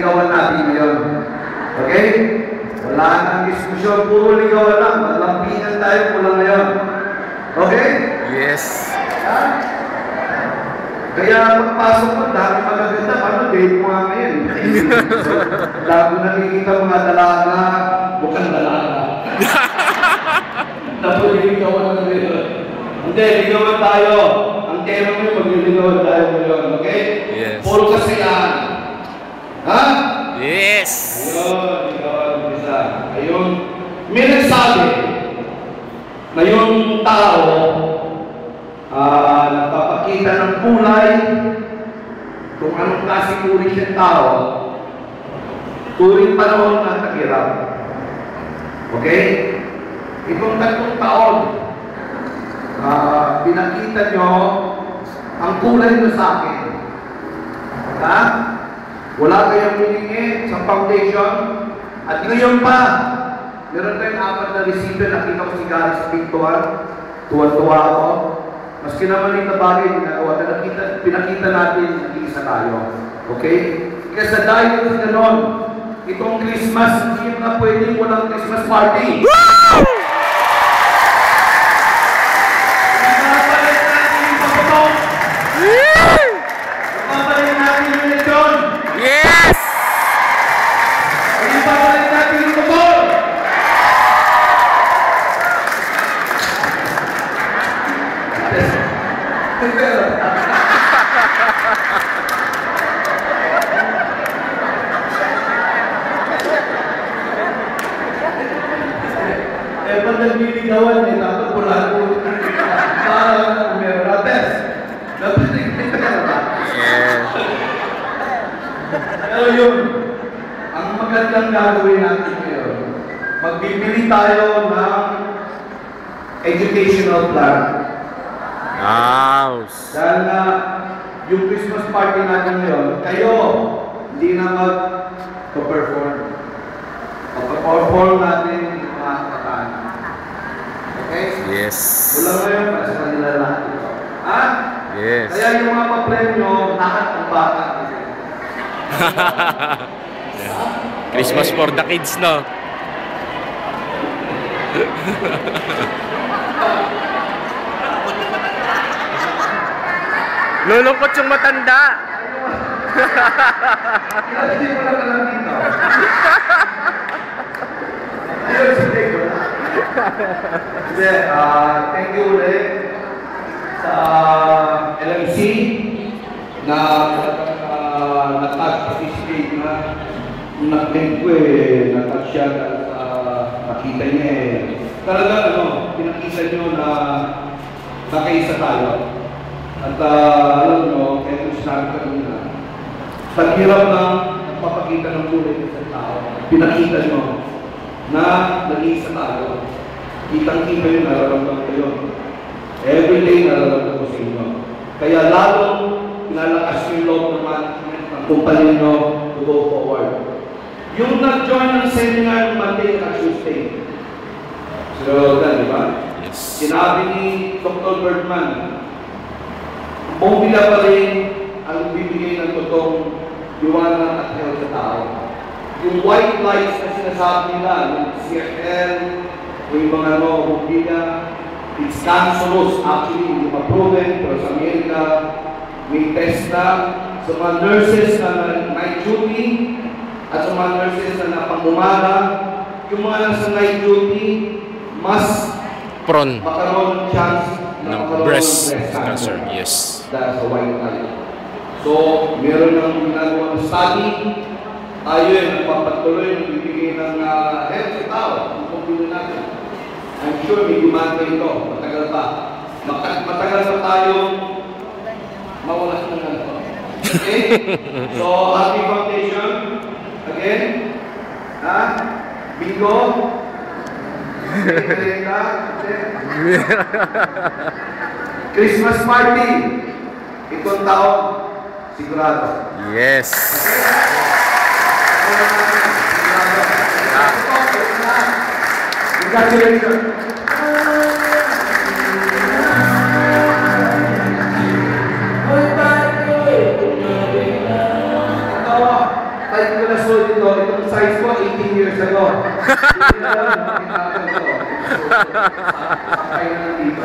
liligawan natin ngayon. Okay? Wala nang diskusyon, puro ligawan lang. Maglampinan tayo mula ngayon. Okay? Yes. Kaya pagpasok mo, dami magaganda. Paano date mo nga ngayon? Lagi nakikita mga dalaga, bukang dalaga. Tapos ligawan na ngayon. Hindi, ligawan tayo. Ang tema mo yung magliligawan tayo ngayon. Okay? Yes. Puro kasiyahan. Ha? Yes. Ayun, ligawan mo isa. Ayun. May nagsabi na yung tao nagpapakita ng kulay kung anong klaseng uri siyang tao tuwing panahon ng tag-irap. Okay? Itong 3 taon, pinakita nyo ang kulay nyo sa akin. Ha? Wala kayong hiningi sa foundation. At ngayon pa, meron tayong 4 na receiver. Nakita ko si Gary sa pintuan. Tuwan-tuwa ako. Maski naman yung bagay, pinakita natin, nag-iisa tayo. Okay? Kasi dahil sa ganon, itong Christmas, hindi na pwedeng walang Christmas party. Woo! Napapalik natin yung pagpapong. Napapalik natin yung eleksyon. Yes! Napapalik natin yung pagpapong. Pag nagliligawan eh, dapat pula ko. Para meron na best. Dapat nagpipigyan ba? Yes. Pero yun, ang magandang gagawin natin ngayon, magbibili tayo ng educational plan. Dahil na yung Christmas party natin ngayon, kayo, hindi na mag-perform. Mag-perform natin yung mga kataan. Okay? Yes. Wala ngayon, para sa kanila lahat ito. Ha? Yes. Kaya yung mga pa-premyo, lahat ng bata. Christmas for the kids, no? Lulungkot yung matanda. Hindi mo lang alam dito. Ayun, sige ko na. Hindi, thank you ulit sa LMC na nag-participate na nag-link ko nag-touch siya sa nakita niya Talaga, pinakita nyo na nakaisa tayo. At alam nyo, kaya kung sinabi ka muna, paghirap na nagpapakita ng buhay sa tao, pinakita nyo na nag-iisa tayo. Kitang-kita yung nararamdaman ko yun. Everyday nararamdaman ko sa inyo. Kaya lalong pinalakas yung loob ng management ng kumpanya nyo to go forward. Yung nag-join ng seminar ng Monday at Tuesday, so, di ba? Yes. Sinabi ni Dr. Bergman, bumila pa rin ang bibigay ng totoong liwanag at health sa tao. Yung white lights na sinasabi nila, yung CFL, yung mga bumila, it's cancerous. Actually, hindi ma-proven, pero sa Amerika, may test na sa mga nurses na night duty at sa mga nurses na napang-umaga, yung mga nasa night duty, mas prone makaroon ng chance na ng breast cancer. Yes. Dahil sa white light. So, meron ng ginagawa ng study. Tayo nagpapatuloy ng bibigay ng health sa tao. Ang pagpili natin. I'm sure may demanda ito. Matagal pa. Matagal pa tayo mawalas na ganito. Okay? So, Happy Foundation. Again. Bingo. Christmas party. Itong taon, sigurado. Yes. Congratulations. Ito, 5 saan ko na-sold ito? Itong size ko, 18 years ago. Hindi na lang, makikita ito. So, sakay na lang dito.